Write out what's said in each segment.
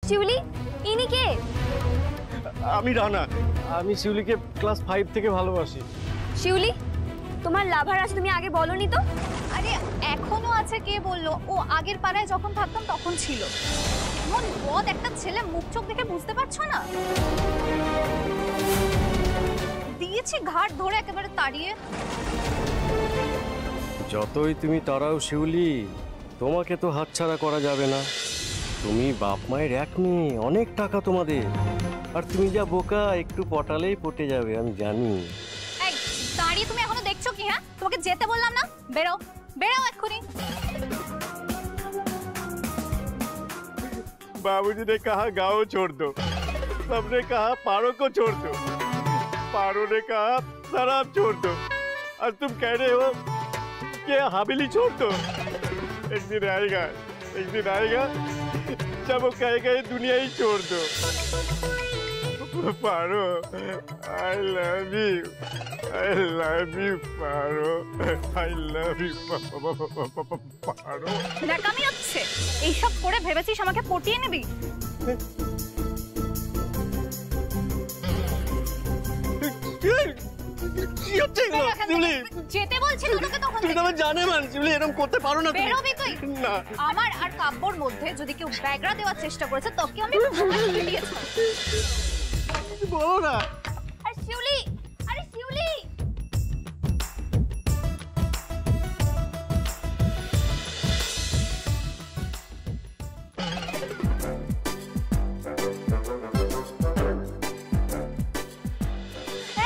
শিউলি, ইনি কে? আমি রানা। আমি শিউলিকে ক্লাস 5 থেকে ভালোবাসি। শিউলি, তোমার লাভার আছে, তুমি আগে বলনি তো? আরে এখনো আছে, কে বললো? ও আগের পাড়ায় যখন থাকতাম তখন ছিল। এমন বদ একটা ছেলে, মুখ চোখ দেখে বুঝতে পারছো না? দিয়েছি ঘাট ধরে একেবারে তাড়িয়ে। যতই তুমি তারাও শিউলি, তোমাকে তো হাতছাড়া করা যাবে না। তুমি বাপ মায়ের এক মেয়ে, অনেক টাকা তোমাদের। আর তুমি যা বোকা, একটু পটালেই পটে যাবে, আমি জানি। এই দাঁড়িয়ে তুমি এখনো দেখছো কি? হ্যাঁ, তোমাকে যেতে বললাম না? বেরো বেরো এক্ষুনি। बाबूजी ने कहा गाँव छोड़ दो, सबने कहा पारो को छोड़ दो, पारो ने कहा शराब छोड़ दो, और तुम कह रहे हो कि हवेली छोड़ दो। एक दिन आएगा जब वो कहेगा ये दुनिया ही छोड़ दो। पारो, I love you, Paro, I love you, पारो। ন্যাকামি হচ্ছে, এইসব করে ভেবেছিস আমাকে পটিয়ে নিবি? যেতে বলছি তোকে তখন। তুই তো জানে মান শিউলি, এরকম করতে পারো না। বেরোবি তুই? না। আমার আর কাব্যর মধ্যে যদি কেউ ব্যাগরা দেওয়ার চেষ্টা করেছে তোকে আমি দিয়েছি। বলো না। আরে শিউলি, আরে শিউলি।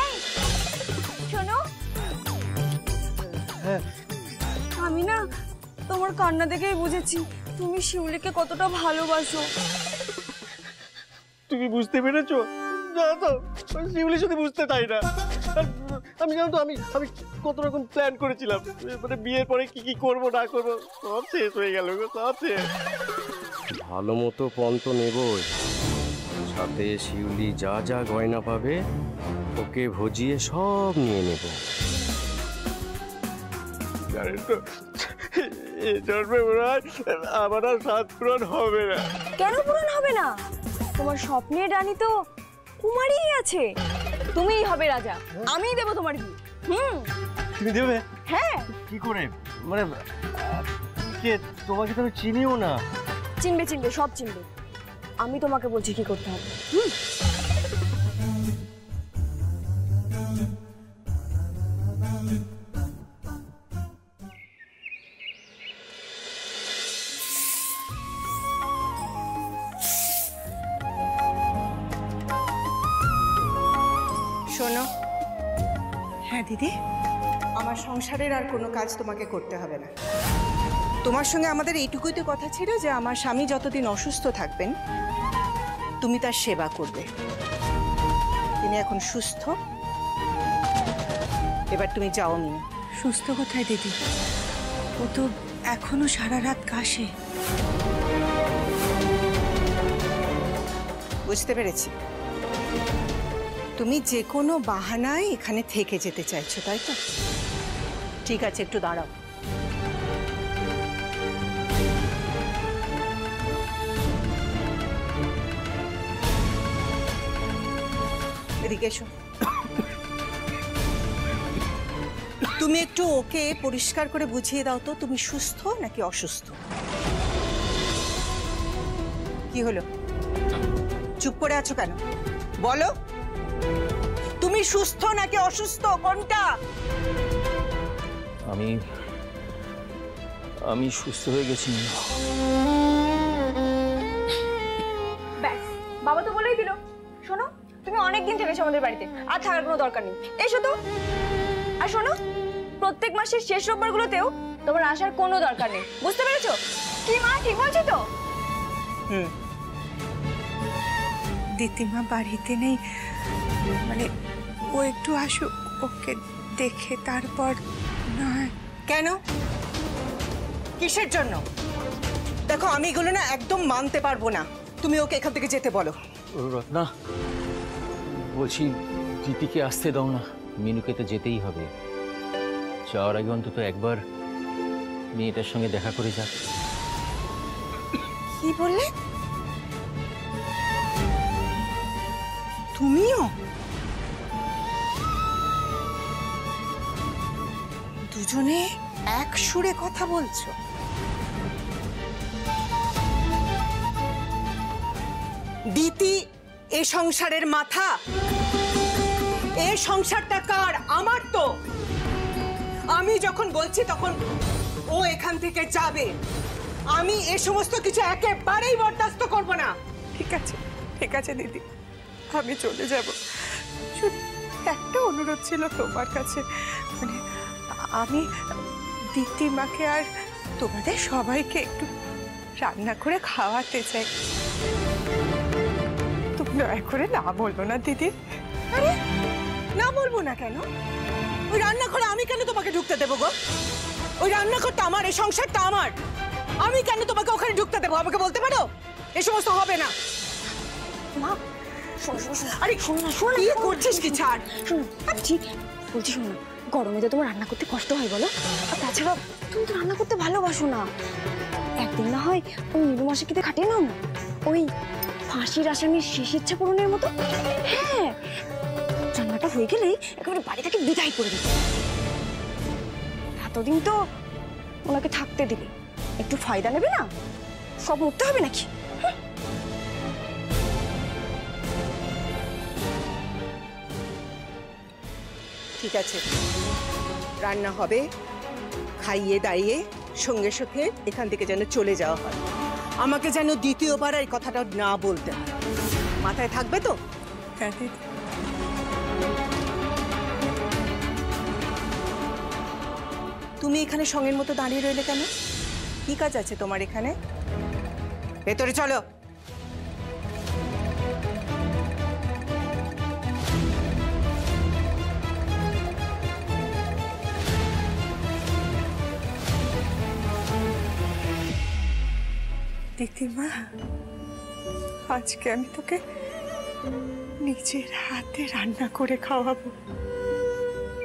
এই শোনো, আমি না তোমার কান্না দেখেই বুঝেছি তুমি শিউলিকে কতটা ভালোবাসো। তুমি বুঝতে পেরেছো? জানো তো শিউলি শুধু বুঝতে চাই না। আমি জানো তো আমি কত রকম প্ল্যান করেছিলাম, মানে বিয়ের পরে কি কি করবো না করবো, সব শেষ হয়ে গেল, সব শেষ। ভালো মতো পণ তো নেবই, সাথে শিউলি যা যা গয়না পাবে ওকে ভজিয়ে সব নিয়ে নেব। জানেন তো এই জন্মে মনে হয় আমার আর স্বাদ পূরণ হবে না। কেন পূরণ হবে না? তোমার স্বপ্নের রানী তো কুমারীই আছে, তুমিই হবে রাজা, আমিই দেবো তোমার বিয়ে। তুমি দেবে? হ্যাঁ। কি করে? মানে কে? তোমাকে তো আমি চিনিও না। চিনবে, সব চিনবে। আমি তোমাকে বলছি কি করতে হবে। শোনো। হ্যাঁ দিদি, আমার সংসারের আর কোনো কাজ তোমাকে করতে হবে না। তোমার সঙ্গে আমাদের এইটুকুই তো কথা ছিল যে আমার স্বামী যতদিন অসুস্থ থাকবেন তুমি তার সেবা করবে। তিনি এখন সুস্থ, এবার তুমি যাও। মিনু। সুস্থ কোথায় দিদি? ও তো এখনো সারা রাত কাশে। বুঝতে পেরেছি, তুমি যে কোনো বাহানায় এখানে থেকে যেতে চাইছো, তাই তো? ঠিক আছে, একটু দাঁড়াও। এদিকে এসো। তুমি একটু ওকে পরিষ্কার করে বুঝিয়ে দাও তো, তুমি সুস্থ নাকি অসুস্থ? কি হলো, চুপ করে আছো কেন? বলো, তুমি সুস্থ নাকি অসুস্থ, কোনটা? আমি সুস্থ হয়ে গেছি। ব্যাস, বাবা তো বলেই দিল। শোনো, তুমি অনেকদিন থেকেছো আমাদের বাড়িতে, আর থাকার কোনো দরকার নেই, এসো তো। আর শোনো, প্রত্যেক মাসের শেষ রোববারগুলোতেও তোমার আসার কোনো দরকার নেই, বুঝতে পেরেছো? কি মা, ঠিক বলছি তো? দিদিমা বাড়িতে নেই, মানে ও একটু আসুক, ওকে দেখে তারপর না হয়। কেন, কিসের জন্য? দেখো, আমি এগুলো না একদম মানতে পারবো না। তুমি ওকে এখান থেকে যেতে বলো। রত্না, বলছি দিদিকে আসতে দাও না, মিনুকে তো যেতেই হবে। যাওয়ার আগে অন্তত একবার মেয়েটার সঙ্গে দেখা করে যাক। কি বললে? তুমিও? দুজনে এক সুরে কথা বলছো? দিতি এ সংসারের মাথা। এ সংসারটা কার? আমার তো। আমি যখন বলছি তখন ও এখান থেকে যাবে। আমি এ সমস্ত কিছু একেবারেই বরদাস্ত করব না। ঠিক আছে দিদি, আমি চলে যাব। শুধু একটা অনুরোধ ছিল তোমার কাছে, মানে আমি দিদিমাকে আর তোমাদের সবাইকে একটু রান্না করে খাওয়াতে চাই। তুমি দয়া করে না বলবো না দিদি। আরে না বলবো না কেন? ওই রান্নাঘরে আমি কেন তোমাকে ঢুকতে দেবো গো? ওই রান্নাঘরটা আমার, এই সংসারটা আমার। আমি কেন তোমাকে ওখানে ঢুকতে দেবো? আমাকে বলতে পারো? এ সমস্ত হবে না। মা শোনো শোনো শোনো, আরে শোনো না, শোনো কি করছিস? কি ছাড়। শোনো ঠিক বলছি, শোনো না, গরমে তো তোমার রান্না করতে কষ্ট হয় বলো, আর তাছাড়া তুমি তো রান্না করতে ভালোবাসো না। একদিন না হয় ওই নীলু মাসিকে খাটিয়ে নাও না, ওই ফাঁসির আসামির শেষ ইচ্ছা পূরণের মতো। হ্যাঁ, রান্নাটা হয়ে গেলেই একেবারে বাড়ি থেকে বিদায় করে দিতে। এতদিন তো ওনাকে থাকতে দিলে, একটু ফায়দা নেবে না? সব মরতে হবে নাকি? ঠিক আছে, রান্না হবে, খাইয়ে দাইয়ে সঙ্গে সঙ্গে এখান থেকে যেন চলে যাওয়া হয়। আমাকে যেন দ্বিতীয়বার এই কথাটা না বলতে হয়। মাথায় থাকবে তো? হ্যাঁ দিদি। তুমি এখানে সঙ্গের মতো দাঁড়িয়ে রইলে কেন? কি কাজ আছে তোমার এখানে? ভেতরে চলো। দিদিমা, আজকে আমি তোকে নিজের হাতে রান্না করে খাওয়াবো,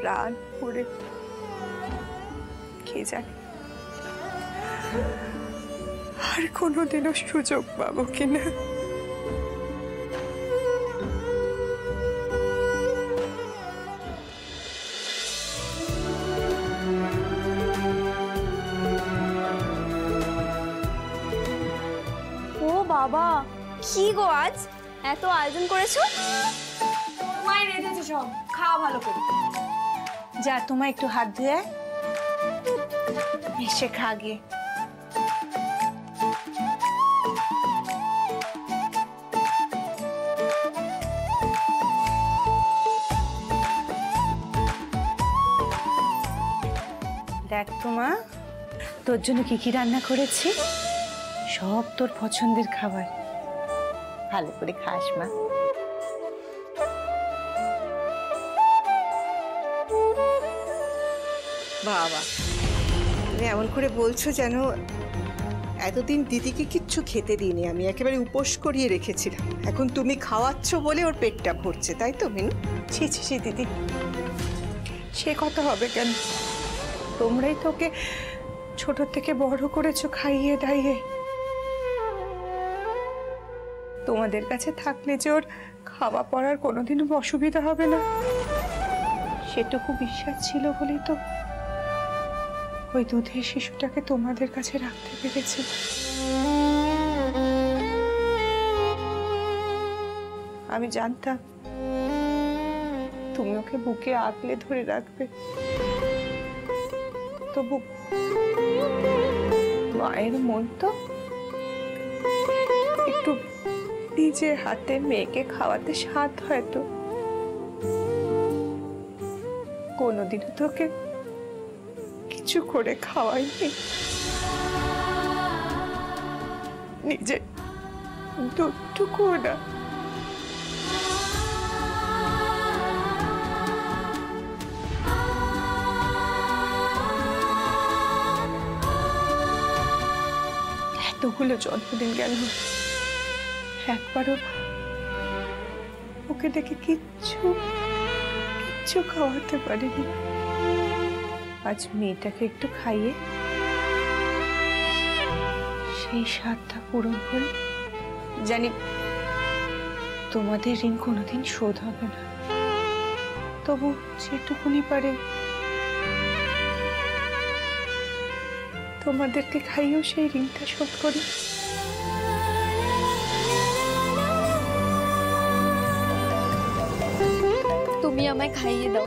প্রাণ করে। কে জানে আর কোনোদিনও সুযোগ পাবো কিনা। ও বাবা, কি গো আজ এত আয়োজন করেছো? মায়ের রেঁধেছে সব, খাওয়া ভালো করে। যা, তোমায় একটু হাত ধুয়ে এসে খা গিয়ে। দেখ তো মা, তোর জন্য কি কি রান্না করেছি। সব তোর পছন্দের খাবার, ভালো করে খাস মা। বাবা, তুমি এমন করে বলছো যেন এতদিন দিদিকে কিচ্ছু খেতে দিইনি, আমি একেবারে উপোস করিয়ে রেখেছিলাম। এখন তুমি খাওয়াচ্ছ বলে ওর পেটটা ভরছে, তাই তো মিনু? ছি ছি ছি দিদি, সে কথা হবে কেন? তোমরাই তোকে ছোট থেকে বড় করেছো খাইয়ে দাইয়ে। তোমাদের কাছে থাকলে যে ওর খাওয়া পড়ার কোনোদিনও অসুবিধা হবে না, সেটুকু বিশ্বাস ছিল বলেই তো ওই দুধের শিশুটাকে তোমাদের কাছে রাখতে পেরেছি। আমি জানতাম তুমি ওকে বুকে আগলে ধরে রাখবে, তবু মায়ের মন তো একটু নিজে হাতে মেয়েকে খাওয়াতে স্বাদ হয়তো। কোনোদিনও তোকে কিছু করে খাওয়াইনি, নিজে দুধটুকুও না। এতগুলো জন্মদিন গেল, একবারও ওকে দেখে কিচ্ছু খাওয়াতে পারিনি। আজ মেয়েটাকে একটু খাইয়ে সেই স্বাদটা পূরণ করে, জানি তোমাদের ঋণ কোনোদিন শোধ হবে না, তবু যেটুকুনি পারে তোমাদেরকে খাইয়েও সেই ঋণটা শোধ করি। তুমি আমায় খাইয়ে দাও।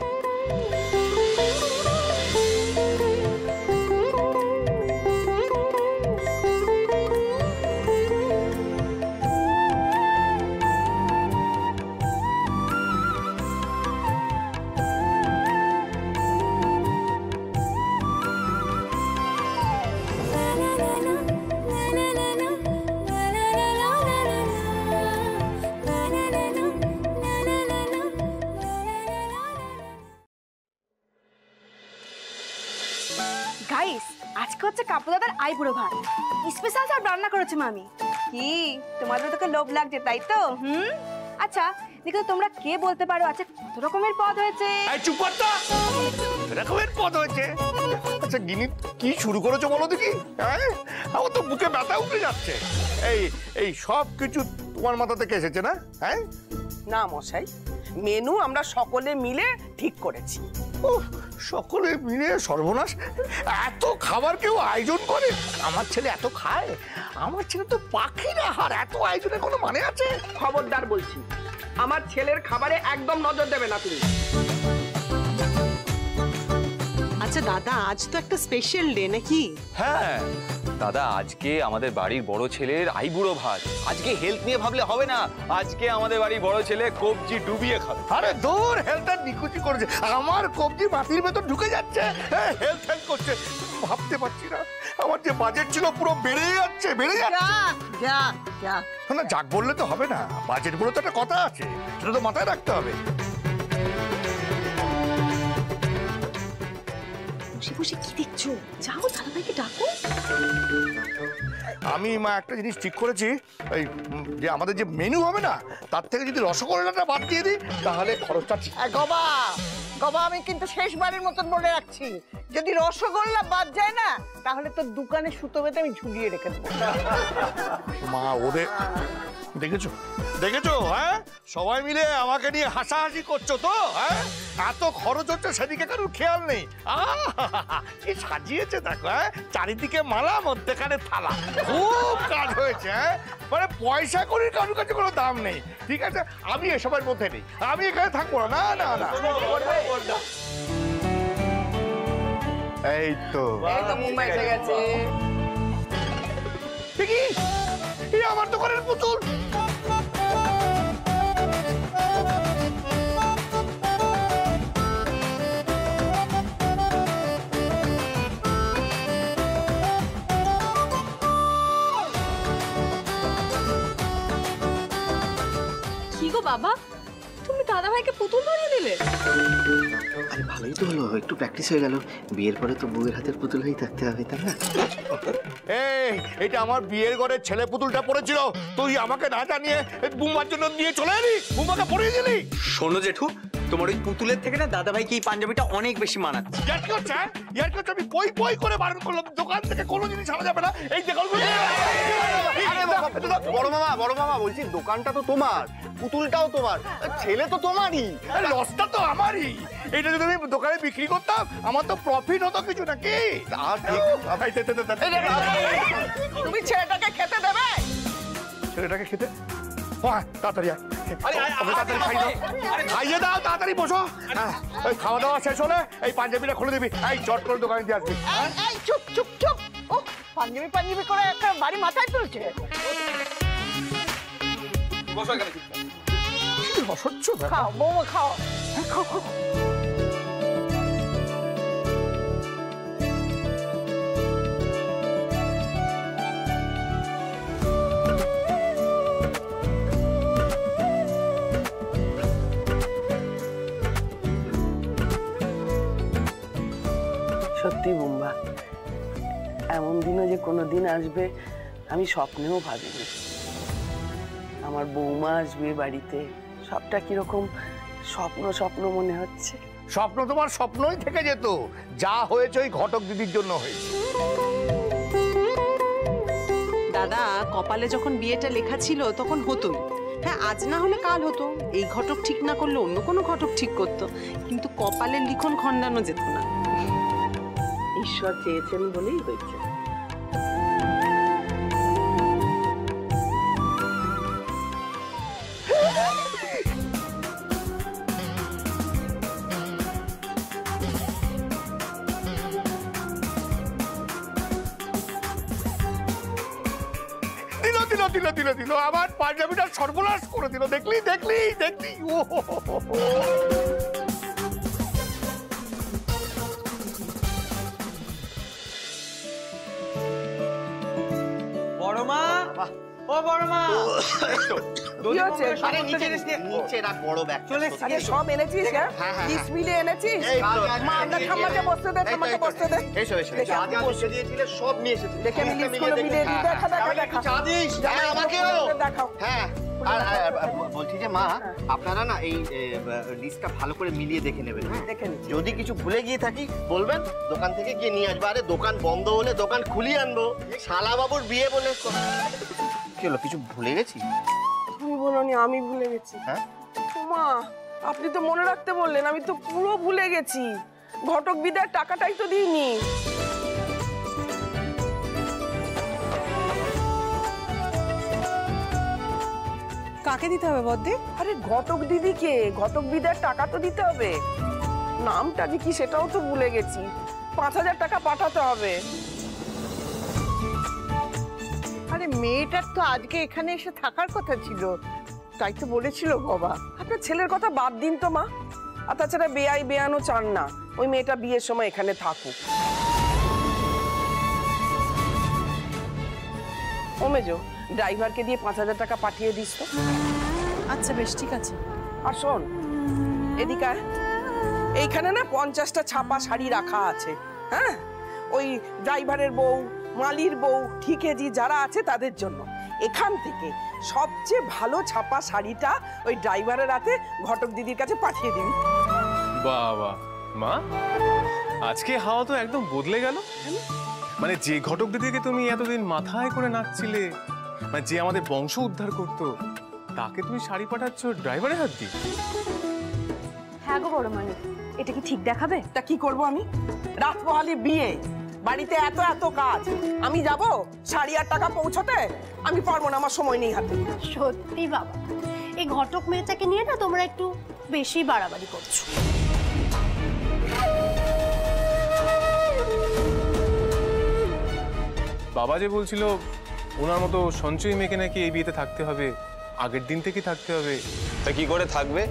গাইস, আজকে হচ্ছে কাপু দাদার আইবুড়ো ভাত, স্পেশাল সব রান্না করেছে মামি। কি তোমাদের তোকে লোভ লাগছে তাই তো? আচ্ছা দেখো, তোমরা কে বলতে পারো আচ্ছা কত রকমের পদ হয়েছে? এই চুপ কর তো। এরকমের পদ হয়েছে? আচ্ছা গিনি কি শুরু করেছো বলো দেখি। হ্যাঁ, আমার তো বুকে ব্যথা উঠে যাচ্ছে। এই সব কিছু তোমার মাথা থেকে এসেছে না? হ্যাঁ না মশাই, মেনু আমরা সকলে মিলে ঠিক করেছি। উফ, সকলে মিলে সর্বনাশ! এত খাবার কেউ আয়োজন করে? আমার ছেলে এত খায়? আমার ছেলে তো পাখির আহার, এত আয়োজনের কোনো মানে আছে? খবরদার বলছি, আমার ছেলের খাবারে একদম নজর দেবে না তুমি। আচ্ছা দাদা, আজ তো একটা স্পেশাল ডে নাকি? হ্যাঁ দাদা, আজকে আমাদের বাড়ির বড় ছেলের আইবুড়ো ভাত। আজকে হেলথ নিয়ে ভাবলে হবে না, আজকে আমাদের বাড়ির বড় ছেলে কবজি ডুবিয়ে খাবে। আরে দূর, হেলথ নিকুচি করেছে, আমার কবজি মাটির ভেতর ঢুকে যাচ্ছে। হেলথ করছে, ভাবতে পারছি না। আমার যে বাজেট ছিল পুরো বেড়ে যাচ্ছে, বেড়ে যাচ্ছে। না যাক বললে তো হবে না, বাজেট বলে তো একটা কথা আছে, সেটা তো মাথায় রাখতে হবে। বসে বসে কি দেখছো? যাও দাদাভাইকে ডাকো। আমি মা একটা জিনিস ঠিক করেছি, এই যে আমাদের যে মেনু হবে না, তার থেকে যদি রসগোল্লাটা বাদ দিয়ে দিই তাহলে খরচটা ঠিক। গবা গবা, আমি কিন্তু শেষবারের মতন বলে রাখছি, যদি রসগোল্লা বাদ যায় না তাহলে তো দোকানে সুতো বেঁধে আমি ঝুলিয়ে রেখে দেবো। মা ওদের দেখেছো দেখেছো? হ্যাঁ, সবাই মিলে আমাকে নিয়ে হাসাহাসি করছো তো। হ্যাঁ, এত খরচ হচ্ছে সেদিকে কারোর খেয়াল নেই। কি সাজিয়েছে দেখো। হ্যাঁ, চারিদিকে মালা, মধ্যেখানে থালা, খুব কাজ হয়েছে। হ্যাঁ, মানে পয়সা করির কারোর কাছে কোনো দাম নেই। ঠিক আছে, আমি এসবের মধ্যে নেই, আমি এখানে থাকবো না। না না না, এই তো মুম্বাই এসে গেছে। দেখি এই আমার দোকানের পুতুল। কি গো বাবা, তুমি দাদাভাইকে পুতুল ধরিয়ে দিলে? আরে ভালোই তো হলো, একটু প্র্যাকটিস হয়ে গেল। বিয়ের পরে তো বউয়ের হাতের পুতুল হয়েই থাকতে হবে, তাই না? এই এটা আমার বিয়ের ঘরের ছেলে পুতুলটা পড়েছিল, তুই আমাকে না জানিয়ে বুম্বার জন্য নিয়ে চলে এলি, বুম্বাকে পরিয়ে দিলি। শোনো জেঠু, তোমার ওই পুতুলের থেকে না দাদাভাইকে এই পাঞ্জাবিটা অনেক বেশি মানাচ্ছে। ইয়ার কি হচ্ছে? ইয়ার কি হচ্ছে? আমি পই পই করে বারণ করলাম, দোকান থেকে কোনো জিনিস আনা যাবে না। এই যে বড় মামা বলছি, দোকানটা তো তোমার, পুতুলটাও তোমার, ছেলে তো তোমারই, লসটা তো আমারই। এটা যদি আমি দোকানে বিক্রি করতাম আমার তো প্রফিট হতো কিছু নাকি। তুমি ছেলেটাকে খেতে দেবে? ছেলেটাকে খেতে? হ্যাঁ, তাড়াতাড়ি খাইয়ে দাও, তাড়াতাড়ি বসো। খাওয়া দাওয়া শেষ হলে এই পাঞ্জাবিটা খুলে দিবি, এই চট করে দোকানে দিয়ে আসবি। এই চুপ চুপ চুপ, ও পাঞ্জাবি পাঞ্জাবি করে একটা বাড়ি মাথায় তুলছে। অসহ্য খাও বৌমা, খাও খাও খাও। সত্যি বুম্বা, এমন দিনও যে কোনোদিন আসবে আমি স্বপ্নেও ভাবিনি। আমার বৌমা আসবে বাড়িতে, সবটা কিরকম স্বপ্ন স্বপ্ন মনে হচ্ছে। স্বপ্ন তোমার স্বপ্নই থেকে যেত, যা হয়েছে ওই ঘটক দিদির জন্য হয়েছে। দাদা, কপালে যখন বিয়েটা লেখা ছিল তখন হতোই, হ্যাঁ আজ না হলে কাল হতো, এই ঘটক ঠিক না করলে অন্য কোনো ঘটক ঠিক করতো, কিন্তু কপালের লিখন খণ্ডানো যেত না। ঈশ্বর চেয়েছেন বলেই হয়েছে। দিল আমার পাঞ্জাবিটা সর্বনাশ করে দিল। দেখলি ও বড় মা, ও বড় মা, সব এনেছিস? পিস মিলে এনেছিস? মা আমরা ঠাম্মাকে বসতে দে, ঠাম্মাকে বসতে দে। সব নিয়ে এসেছি। দেখে আমি লিস্টগুলো মিলিয়ে দিই। দেখা দেখাও। হ্যাঁ আর বলছি যে মা, আপনারা না এই লিস্টটা ভালো করে মিলিয়ে দেখে নেবেন। যদি কিছু ভুলে গিয়ে থাকি বলবেন, দোকান থেকে গিয়ে নিয়ে আসবো। আরে দোকান বন্ধ হলে দোকান খুলিয়ে আনবো। শালা বাবুর বিয়ে বলে কি হলো, কিছু ভুলে গেছি? তুমি বলোনি, আমি ভুলে গেছি। হ্যাঁ মা, আপনি তো মনে রাখতে বললেন, আমি তো পুরো ভুলে গেছি। ঘটক বিদায়ের টাকাটাই তো দিইনি। কাকে দিতে হবে বদ্দি? আরে ঘটক দিদিকে, ঘটক বিদায়ের টাকা তো দিতে হবে। নামটা যে কি সেটাও তো ভুলে গেছি। 5,000 টাকা পাঠাতে হবে। আরে মেয়েটার তো আজকে এখানে এসে থাকার কথা ছিল, তাই তো বলেছিল বাবা। আপনার ছেলের কথা বাদ দিন তো মা। আর তাছাড়া বেয়াই বেয়ানো চান না ওই মেয়েটা বিয়ের সময় এখানে থাকুক। ও মেজো, ড্রাইভারকে দিয়ে 5,000 টাকা পাঠিয়ে দিস তো। আচ্ছা বেশ, ঠিক আছে। আর শোন, এদিকে আয়। এইখানে না 50টা ছাপা শাড়ি রাখা আছে। হ্যাঁ, ওই ড্রাইভারের বউ, মালির বউ, ঠিকেজি যারা আছে তাদের জন্য। এখান থেকে সবচেয়ে ভালো ছাপা শাড়িটা ওই ড্রাইভারের হাতে ঘটক দিদির কাছে পাঠিয়ে দিবি। বাবা মা, আজকে হাওয়া তো একদম বদলে গেল। মানে যে ঘটক দিদিকে তুমি এতদিন মাথায় করে নাচছিলে, মানে যে আমাদের বংশ উদ্ধার করতো, তাকে তুমি শাড়ি পাঠাচ্ছ ড্রাইভারের হাত দিয়ে? হ্যাঁ গো বড় মালিক, এটা কি ঠিক দেখাবে? তা কি করব আমি? রাত পোহালি বিয়ে, বাড়িতে এত এত কাজ, আমি যাব শাড়ি আর টাকা পৌঁছতে? আমি পারবো না, আমার সময় নেই হাতে। সত্যি বাবা, এই ঘটক মেয়েটাকে নিয়ে না তোমরা একটু বেশি বাড়াবাড়ি করছো। বাবা যে বলছিল ওনার মতো সঞ্চয়ী মেয়েকে নাকি এই বিয়েতে থাকতে হবে, আগের দিন থেকে থাকতে হবে। তা কি করে থাকবে?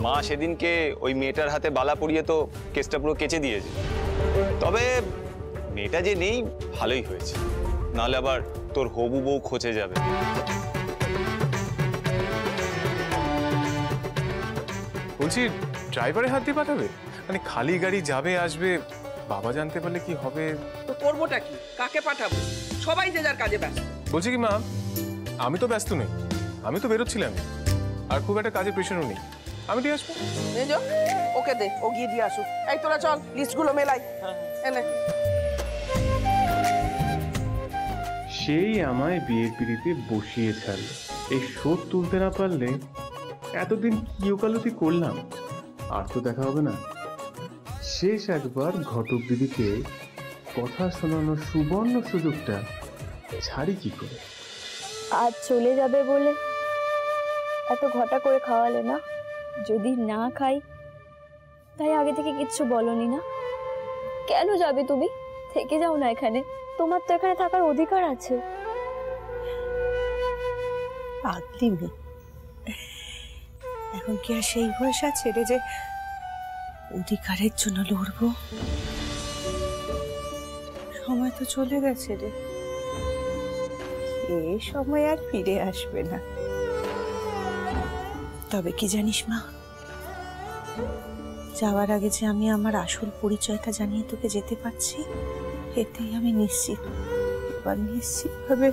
মা সেদিনকে ওই মেয়েটার হাতে বালা পরিয়ে তো কেসটা পুরো কেচে দিয়েছে। তবে মেয়েটা যে নেই ভালোই হয়েছে, নাহলে আবার তোর হবু বউ খোঁজে যাবে। বলছি ড্রাইভারের হাত দিয়ে পাঠাবে? মানে খালি গাড়ি যাবে আসবে, বাবা জানতে পারলে কি হবে? তো করবোটা কি? কাকে পাঠাবো? সবাই যে যার কাজে ব্যস্ত। বলছি কি মা, আমি তো ব্যস্ত নেই, আমি তো বেরোচ্ছিলাম, আর খুব একটা কাজের প্রেশারও নেই, আমি দিয়ে আসবো। ওকে দে, ও গিয়ে দিয়ে আসুক। এই তোরা চল, লিস্টগুলো মেলাই। এনে সেই আমায় বিয়ের পিড়িতে বসিয়ে ছাড়লো। এই শোধ তুলতে না পারলে এতদিন কি ওকালতি করলাম, আর তো দেখা হবে না। শেষ একবার ঘটক দিদিকে কথা শোনানোর সুবর্ণ সুযোগটা ছাড়ি কি করে? আজ চলে যাবে বলে এত ঘটা করে খাওয়ালে না? যদি না খাই তাই আগে থেকে কিচ্ছু বলনি না? কেন যাবে তুমি? থেকে যাও না এখানে, তোমার তো এখানে থাকার অধিকার আছে। পাগলি মেয়ে, এখন কি আর সেই বয়স আছে রে যে অধিকারের জন্য লড়বো? সময় তো চলে গেছে রে, এই সময় আর ফিরে আসবে না। তবে কি জানিস মা, যাওয়ার আগে যে আমি আমার আসল পরিচয়টা জানিয়ে তোকে যেতে পারছি, এতেই আমি নিশ্চিত। এবার নিশ্চিতভাবে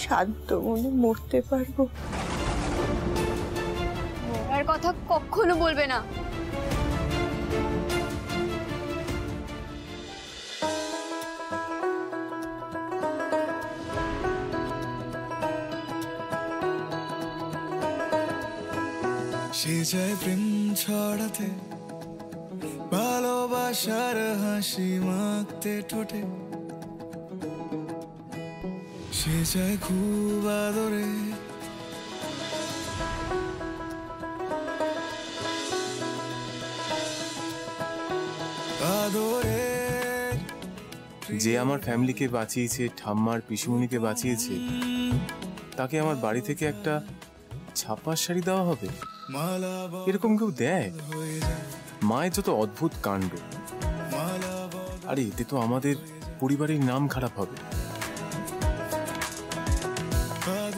শান্ত মনে মরতে পারবো। আর কথা কখনো বলবে না। সে যায় প্রেম ছড়াতে, ভালোবাসার হাসি মাখতে ঠোঁটে, সে যায় খুব আদরে। যে আমার ফ্যামিলিকে বাঁচিয়েছে, ঠাম্মার পিসুমণিকে বাঁচিয়েছে, তাকে আমার বাড়ি থেকে একটা ছাপার শাড়ি দেওয়া হবে? এরকম কেউ দেয়? মায়ের যত অদ্ভুত কাণ্ড। আরে এতে তো আমাদের পরিবারের নাম খারাপ হবে।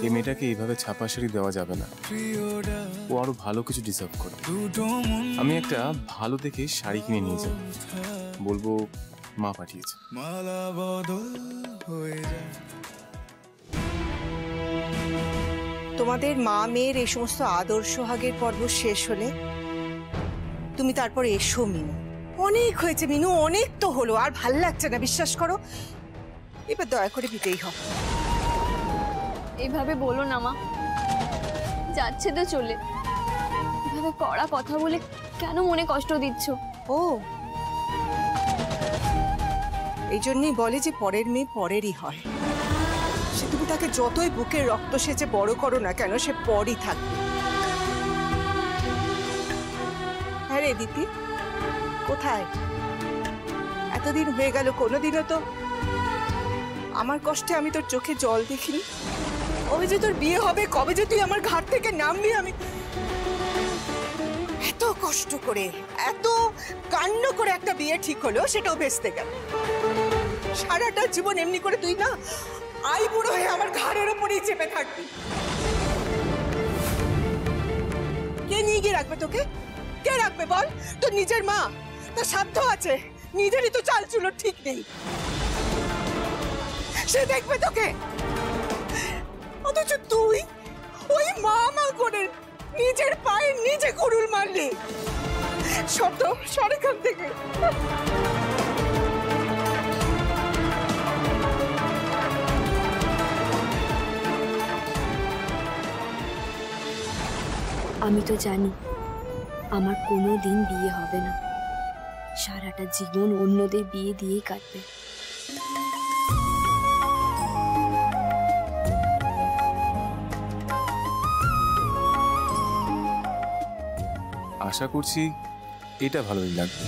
এই মেয়েটাকে এইভাবে ছাপা শাড়ি দেওয়া যাবে না। ও আরো ভালো কিছু ডিজার্ভ করে। আমি একটা ভালো দেখে শাড়ি কিনে নিয়ে যাব, বলবো মা পাঠিয়েছে। মালা বদল হয়ে যায়। তোমাদের মা মেয়ের এই সমস্ত আদর সোহাগের পর্ব শেষ হলে তুমি তারপর এসো মিনু। অনেক হয়েছে মিনু, অনেক তো হলো, আর ভাল লাগছে না, বিশ্বাস করো। এবার দয়া করে দিতেই হবে। এইভাবে বলো না মা, যাচ্ছে তো চলে। এভাবে কড়া কথা বলে কেন মনে কষ্ট দিচ্ছ? ও এই জন্যই বলে যে পরের মেয়ে পরেরই হয়। সে তুমি তাকে যতই বুকের রক্ত সেচে বড় করো না কেন, সে পরই থাকবে। হ্যাঁ রে দিদি, কোথায়? এতদিন হয়ে গেল, কোনোদিনও তো আমার কষ্টে আমি তোর চোখে জল দেখিনি। কবে যে তোর বিয়ে হবে, কবে যে তুই আমার ঘাট থেকে নামবি, আমি এত কষ্ট করে, এত কান্ড করে একটা বিয়ে ঠিক হলো, সেটাও ভেস্তে গেল। সারাটা জীবন এমনি করে তুই না আই বুড়ো হয়ে আমার ঘাড়ের উপরেই চেপে থাকবি। কে নিয়ে গিয়ে রাখবে তোকে? কে রাখবে বল? তোর নিজের মা, তার সাধ্য আছে, নিজেরই তো চাল চুলো ঠিক নেই, সে দেখবে তোকে। অথচ তুই ওই মা মা করে নিজের পায়ে নিজে কুড়ুল মারলি। শব্দ সরেখান থেকে। আমি তো জানি আমার কোনো দিন বিয়ে হবে না, সারাটা জীবন অন্যদের বিয়ে দিয়েই কাটবে। আশা করছি এটা ভালোই লাগবে।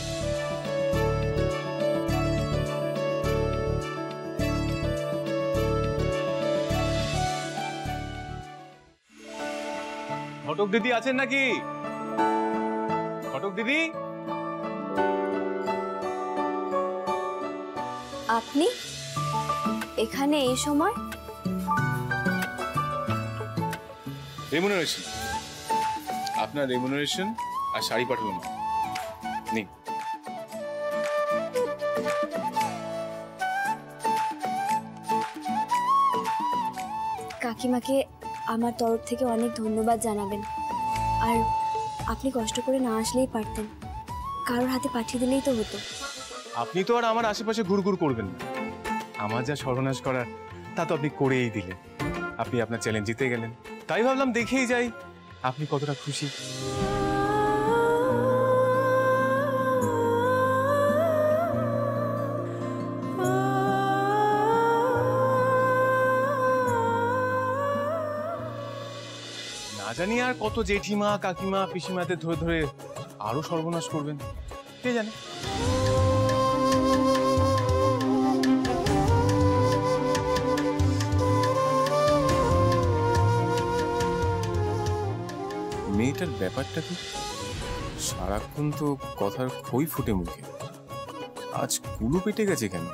ঘটক দিদি আছেন নাকি? ঘটক দিদি, আপনি এখানে এই সময়? রেমুনারেশন, আপনার রেমুনারেশন আর শাড়ি পাঠাবো না। নিন। কাকিমাকে আমার তরফ থেকে অনেক ধন্যবাদ জানাবেন। আর আপনি কষ্ট করে না আসলেই পারতেন, কারোর হাতে পাঠিয়ে দিলেই তো হতো। আপনি তো আর আমার আশেপাশে ঘুরঘুর করবেন না। আমার যা সর্বনাশ করার তা তো আপনি করেই দিলেন। আপনি আপনার চ্যালেঞ্জ জিতে গেলেন, তাই ভাবলাম দেখেই যাই আপনি কতটা খুশি। না জানি আর কত জেঠিমা কাকিমা পিসিমাদের ধরে ধরে আরো সর্বনাশ করবেন, কে জানে। মেয়েটার ব্যাপারটা কি? সারাক্ষণ তো কথার খই ফুটে মুখে, আজ কুলু পেটে গেছে কেন?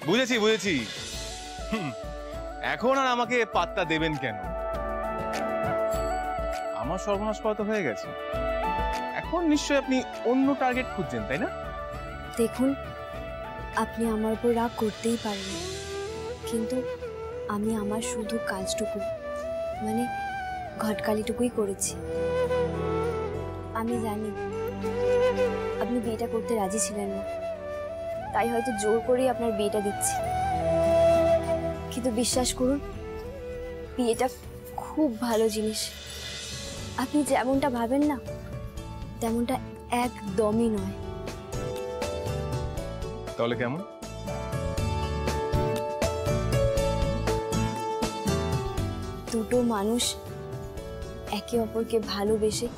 বুঝেছি বুঝেছি, এখন আর আমাকে পাত্তা দেবেন কেন? আমার সর্বনাশ করা তো হয়ে গেছে, এখন নিশ্চয়ই আপনি অন্য টার্গেট খুঁজছেন, তাই না? দেখুন, আপনি আমার উপর রাগ করতেই পারেন, কিন্তু আমি আমার শুধু কাজটুকু, মানে ঘটকালিটুকুই করেছি। আমি জানি আপনি বিয়েটা করতে রাজি ছিলেন না, তাই হয়তো জোর করেই আপনার বিয়েটা দিচ্ছি। কিন্তু বিশ্বাস করুন, বিয়েটা খুব ভালো জিনিস। আপনি যেমনটা ভাবেন না তেমনটা একদমই নয়। তাহলে কেমন? দুটো মানুষ একে অপরকে ভালোবেসে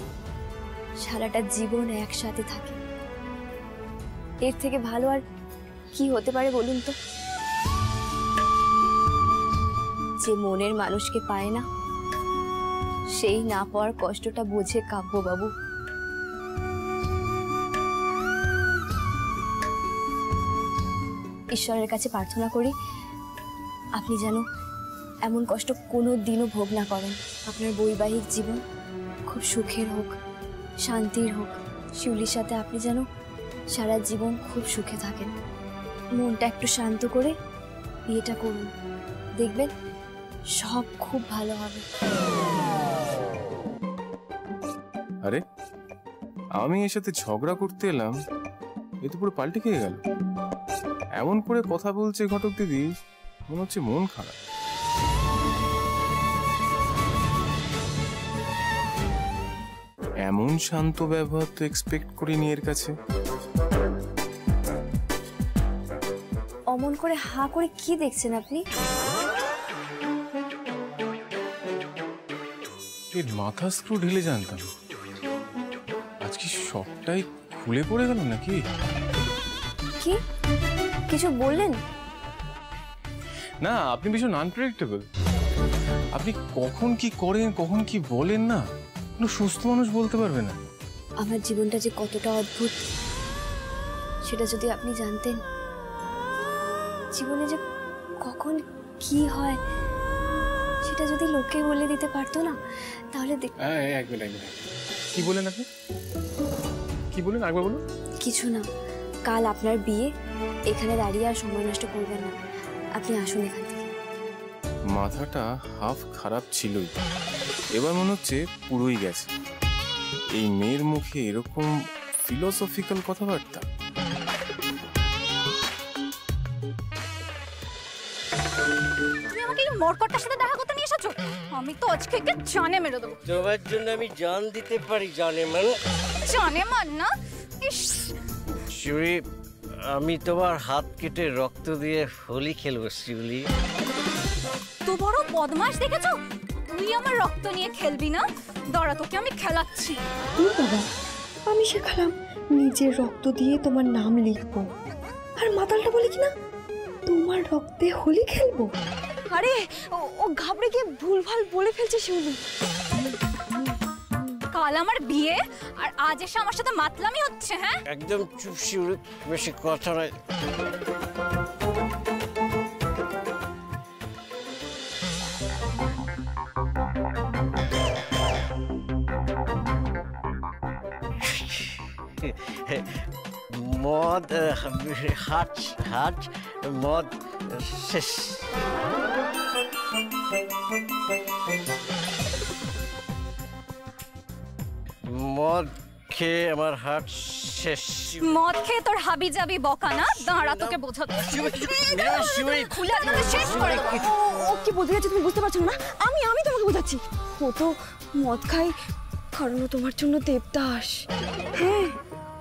সারাটা জীবন একসাথে থাকে, এর থেকে ভালো আর কি হতে পারে বলুন তো? যে মনের মানুষকে পায় না সেই না পাওয়ার কষ্টটা বোঝে কাব্যবাবু। ঈশ্বরের কাছে প্রার্থনা করি আপনি যেন এমন কষ্ট কোনো দিনও ভোগ না করেন। আপনার বৈবাহিক জীবন খুব সুখের হোক, শান্তির হোক। শিউলির সাথে আপনি যেন সারা জীবন খুব সুখে থাকেন। মনটা একটু শান্ত করে বিয়েটা করুন, দেখবেন সব খুব ভালো হবে। আরে আমি এর সাথে ঝগড়া করতে এলাম, এ তো পুরো পাল্টে খেয়ে গেল। এমন করে কথা বলছে ঘটক দিদি, মনে হচ্ছে মন খারাপ। এমন শান্ত ব্যবহার তো এক্সপেক্ট করিনি এর কাছে। অমন করে হাঁ করে কি দেখছেন আপনি? এর মাথা স্ক্রু ঢিলে জানতাম, আজকে সবটাই খুলে পড়ে গেল নাকি? কি কিছু বললেন? না, আপনি ভীষণ আনপ্রেডিক্টেবল। আপনি কখন কি করেন, কখন কি বলেন না, কোনো সুস্থ মানুষ বলতে পারবে না। আমার জীবনটা যে কতটা অদ্ভুত সেটা যদি আপনি জানতেন। জীবনে যে কখন কি হয় সেটা যদি লোকে বলে দিতে পারতো না, তাহলে এক মিনিট, কি বলেন আপনি? কি বলেন একবার বলুন। কিছু না, কাল আপনার বিয়ে, এখানে দাঁড়িয়ে আর সময় নষ্ট করবেন না, আপনি আসুন এখান থেকে। মাথাটা হাফ খারাপ ছিলই, এবার মনে হচ্ছে পুরোই গেছে। এই মেয়ের মুখে এরকম ফিলোসফিক্যাল কথাবার্তা। তুমি আমাকে এই মরকটটার সাথে দেখা করতে নিয়ে এসেছো? আমি তো আজকে একে জানে মেরে দেবো। তোমার জন্য আমি জান দিতে পারি, জানে মানে জানে মান না। ইস, শিউলি, আমি তোমার হাত কেটে রক্ত দিয়ে হোলি খেলবো শিউলি। তো বড় বদমাশ দেখেছো? তুই আমার রক্ত নিয়ে খেলবি না? দাঁড়া, তোকে আমি খেলাচ্ছি। বাবা, আমি শেখালাম নিজের রক্ত দিয়ে তোমার নাম লিখবো, আর মাতালটা বলে কিনা তোমার রক্তে হোলি খেলবো। আরে ও ঘাবড়ে গিয়ে ভুলভাল বলে ফেলছে শিউলি। কাল আমার বিয়ে আর আজ এসে আমার সাথে মাতলামি হচ্ছে। হ্যাঁ, একদম চুপ শিউলি, বেশি কথা নয়। মদ হাট হাট মদ শেষ। মদ খেয়ে আমার হাট শেষ। মদ খেয়ে তোর হাবি যাবি বকা না? দাঁড়া, তোকে বোঝাতে খুলে একদম শেষ করে দেবো। ও কি বলতে যাচ্ছে তুমি বুঝতে পারছো না? আমি তোমাকে বোঝাচ্ছি। ও তো মদ খায় কারণ ও তোমার জন্য দেবদাস। হ্যাঁ,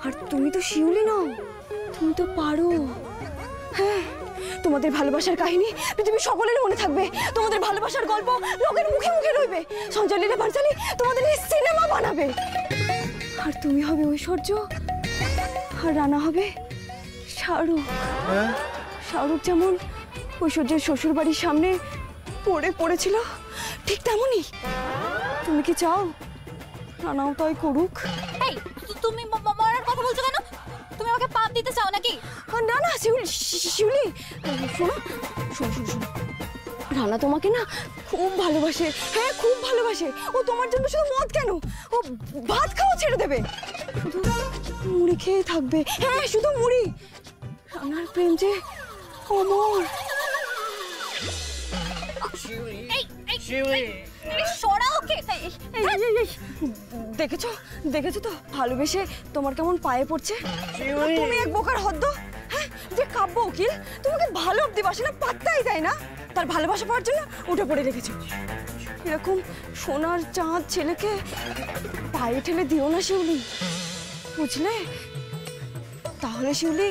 আর তুমি তো শিউলি নও, তুমি তো পারো। হ্যাঁ, তোমাদের ভালোবাসার কাহিনী পৃথিবীর সকলের মনে থাকবে। তোমাদের ভালোবাসার গল্প লোকের মুখে মুখে রইবে। সঞ্চালিনা ভার্সালি তোমাদের এই সিনেমা বানাবে। আর তুমি হবে ঐশ্বর্য, আর রানা হবে শাহরুখ। শাহরুখ যেমন ঐশ্বর্যের শ্বশুর বাড়ির সামনে পড়েছিল, ঠিক তেমনই তুমি কি চাও রানাও তাই করুক? এই, তুমি মরার কথা বলছো কেন? তুমি আমাকে পাপ দিতে চাও নাকি? না না শিউলি, শোনো শোনো শোনো, রানা তোমাকে না খুব ভালোবাসে। হ্যাঁ, খুব ভালোবাসে। ও তোমার জন্য শুধু মদ কেন, ও ভাত খাওয়া ছেড়ে দেবে, শুধু মুড়ি খেয়ে থাকবে। হ্যাঁ, শুধু মুড়ি। রানার প্রেম যে অমর। দেখেছো তো ভালোবেসে তোমার কেমন পায়ে পড়ছে। তুমি এক বোকার হদ্দ। হ্যাঁ, যে কাব্য উকিল তোমাকে ভালো অব্দি বাসে না, পাত্তাই দেয় না। তার ভালোবাসা পাওয়ার জন্য উঠে পড়ে রেখেছো। এরকম সোনার চাঁদ ছেলেকে পায়ে ঠেলে দিও না শিউলি, বুঝলে? তাহলে শিউলি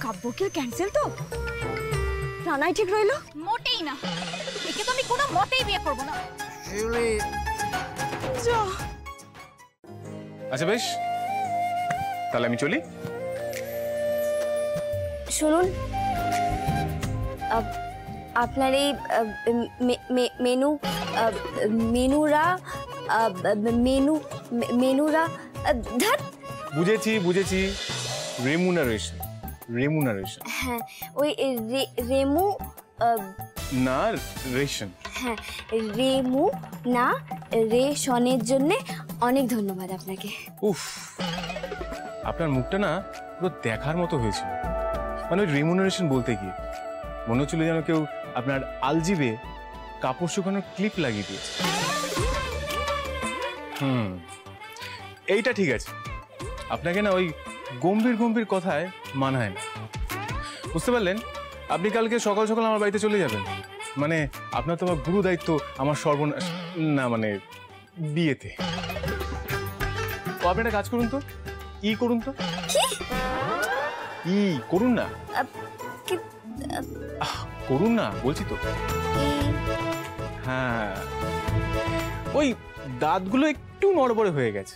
কাব্যকির ক্যান্সেল তো? রানাই ঠিক রইলো? মোটেই না, একে তো আমি কোনো মতেই বিয়ে করব না। শিউলি যা। আচ্ছা বেশ, তাহলে আমি চলি। শুনুন, আপনার এই মেনুরা ধ্যাৎ। বুঝেছি বুঝেছি, রেমুনারেশন। রেমুনারেশন হ্যাঁ, ওই রেমু না রেশন। হ্যাঁ, রেমু না রেশনের জন্য অনেক ধন্যবাদ আপনাকে। উফ, আপনার মুখটা না পুরো দেখার মতো হয়েছিল। মানে ওই রেমুনারেশন বলতে গিয়ে মনে হচ্ছিল যেন কেউ আপনার আলজিবে কাপড় শুকানোর ক্লিপ লাগিয়ে দিয়েছে। এইটা ঠিক আছে, আপনাকে না ওই গম্ভীর গম্ভীর কথায় মানায় না, বুঝতে পারলেন? আপনি কালকে সকাল সকাল আমার বাড়িতে চলে যাবেন, মানে আপনার তো আমার গুরু দায়িত্ব আমার সর্বনাশ না, মানে বিয়েতে। তো আপনি একটা কাজ করুন তো, করুন তো, করুন না, করুন না বলছি তো। হ্যাঁ, ওই দাঁতগুলো একটু নড়বড়ে হয়ে গেছে,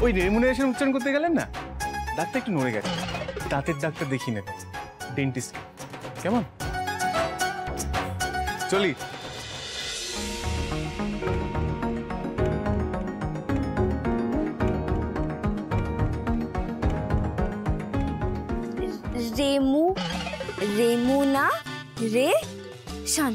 ওই রেমুনারেশন উচ্চারণ করতে গেলেন না, দাঁতটা একটু নড়ে গেছে, দাঁতের ডাক্তার দেখিয়ে নেবেন, ডেন্টিস্ট। কেমন? চলি। রেমু না রেশন।